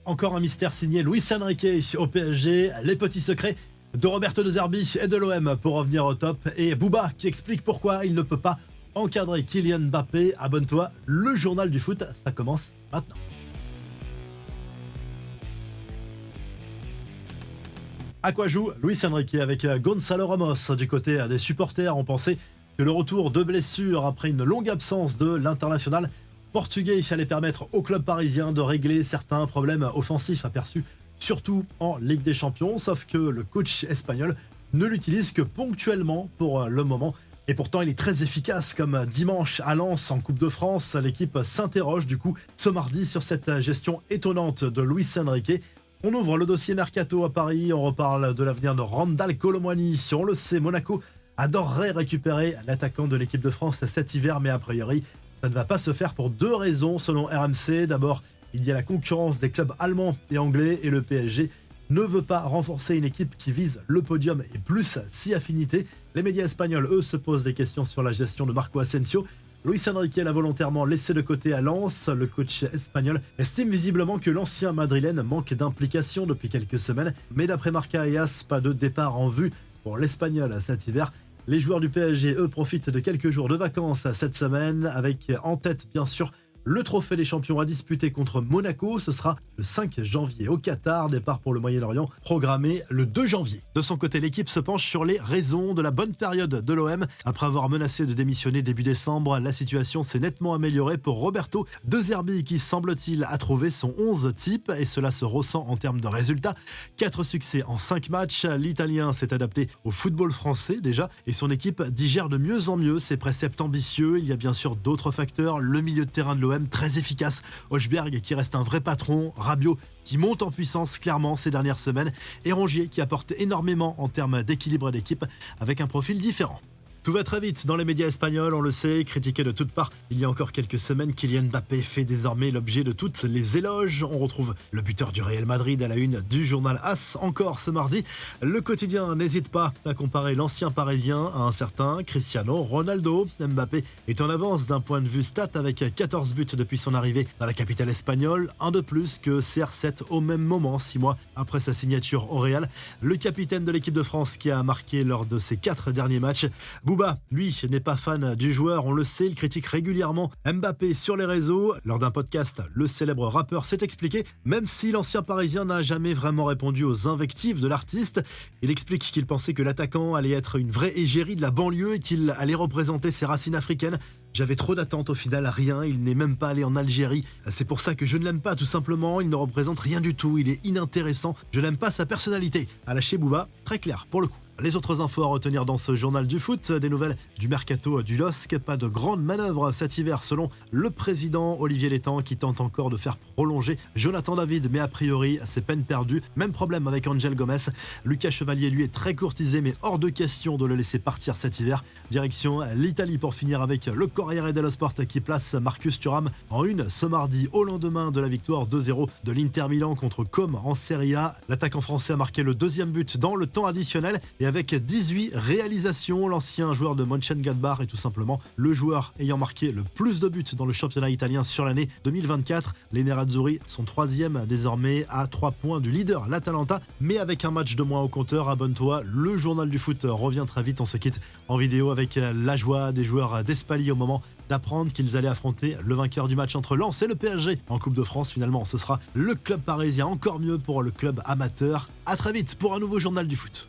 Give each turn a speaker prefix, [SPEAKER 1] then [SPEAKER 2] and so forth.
[SPEAKER 1] Encore un mystère signé Luis Enrique au PSG, les petits secrets de Roberto De Zerbi et de l'OM pour revenir au top, et Booba qui explique pourquoi il ne peut pas encadrer Kylian Mbappé. Abonne-toi, le journal du foot, ça commence maintenant. À quoi joue Luis Enrique avec Gonzalo Ramos? Du côté des supporters, on pensait que le retour de blessure après une longue absence de l'international portugais allait permettre au club parisien de régler certains problèmes offensifs aperçus, surtout en Ligue des Champions, sauf que le coach espagnol ne l'utilise que ponctuellement pour le moment. Et pourtant, il est très efficace, comme dimanche à Lens en Coupe de France. L'équipe s'interroge du coup ce mardi sur cette gestion étonnante de Luis Enrique. On ouvre le dossier Mercato à Paris, on reparle de l'avenir de Randal Kolo Muani. On le sait, Monaco adorerait récupérer l'attaquant de l'équipe de France cet hiver, mais a priori, ça ne va pas se faire pour deux raisons selon RMC. D'abord, il y a la concurrence des clubs allemands et anglais, et le PSG ne veut pas renforcer une équipe qui vise le podium et plus si affinité. Les médias espagnols, eux, se posent des questions sur la gestion de Marco Asensio. Luis Enrique l'a volontairement laissé de côté à Lens. Le coach espagnol estime visiblement que l'ancien madrilène manque d'implication depuis quelques semaines. Mais d'après Marca et AS, pas de départ en vue pour l'Espagnol cet hiver. Les joueurs du PSG, eux, profitent de quelques jours de vacances cette semaine, avec en tête, bien sûr, le trophée des champions à disputer contre Monaco. Ce sera le 5 janvier au Qatar, départ pour le Moyen-Orient programmé le 2 janvier. De son côté, l'équipe se penche sur les raisons de la bonne période de l'OM. Après avoir menacé de démissionner début décembre, la situation s'est nettement améliorée pour Roberto De Zerbi, qui semble-t-il a trouvé son 11 type, et cela se ressent en termes de résultats. 4 succès en 5 matchs, l'Italien s'est adapté au football français déjà, et son équipe digère de mieux en mieux ses préceptes ambitieux. Il y a bien sûr d'autres facteurs, le milieu de terrain de l'OM très efficace, Højbjerg qui reste un vrai patron, Rabiot qui monte en puissance clairement ces dernières semaines, et Rongier qui apporte énormément en termes d'équilibre d'équipe avec un profil différent. Tout va très vite dans les médias espagnols, on le sait, critiqué de toutes parts. Il y a encore quelques semaines, Kylian Mbappé fait désormais l'objet de toutes les éloges. On retrouve le buteur du Real Madrid à la une du journal AS encore ce mardi. Le quotidien n'hésite pas à comparer l'ancien parisien à un certain Cristiano Ronaldo. Mbappé est en avance d'un point de vue stat avec 14 buts depuis son arrivée dans la capitale espagnole, un de plus que CR7 au même moment, 6 mois après sa signature au Real. Le capitaine de l'équipe de France qui a marqué lors de ses 4 derniers matchs. Booba, lui, n'est pas fan du joueur, on le sait, il critique régulièrement Mbappé sur les réseaux. Lors d'un podcast, le célèbre rappeur s'est expliqué, même si l'ancien parisien n'a jamais vraiment répondu aux invectives de l'artiste. Il explique qu'il pensait que l'attaquant allait être une vraie égérie de la banlieue et qu'il allait représenter ses racines africaines. J'avais trop d'attentes, au final rien, il n'est même pas allé en Algérie. C'est pour ça que je ne l'aime pas tout simplement, il ne représente rien du tout, il est inintéressant, je n'aime pas sa personnalité. À lâcher Booba, très clair pour le coup. Les autres infos à retenir dans ce journal du foot, des nouvelles du mercato du LOSC, pas de grande manœuvre cet hiver selon le président Olivier Létang qui tente encore de faire prolonger Jonathan David, mais a priori c'est peine perdue. Même problème avec Angel Gomes, Lucas Chevalier lui est très courtisé mais hors de question de le laisser partir cet hiver. Direction l'Italie pour finir avec le Corriere dello Sport qui place Marcus Thuram en une ce mardi au lendemain de la victoire 2-0 de l'Inter Milan contre Comme en Serie A. L'attaquant français a marqué le deuxième but dans le temps additionnel et avec 18 réalisations, l'ancien joueur de Mönchengladbach est tout simplement le joueur ayant marqué le plus de buts dans le championnat italien sur l'année 2024. Les Nerazzurri sont 3e désormais à 3 points du leader, l'Atalanta, mais avec un match de moins au compteur. Abonne-toi, le journal du foot revient très vite. On se quitte en vidéo avec la joie des joueurs d'Espali au moment d'apprendre qu'ils allaient affronter le vainqueur du match entre Lens et le PSG en Coupe de France. Finalement, ce sera le club parisien, encore mieux pour le club amateur. À très vite pour un nouveau journal du foot.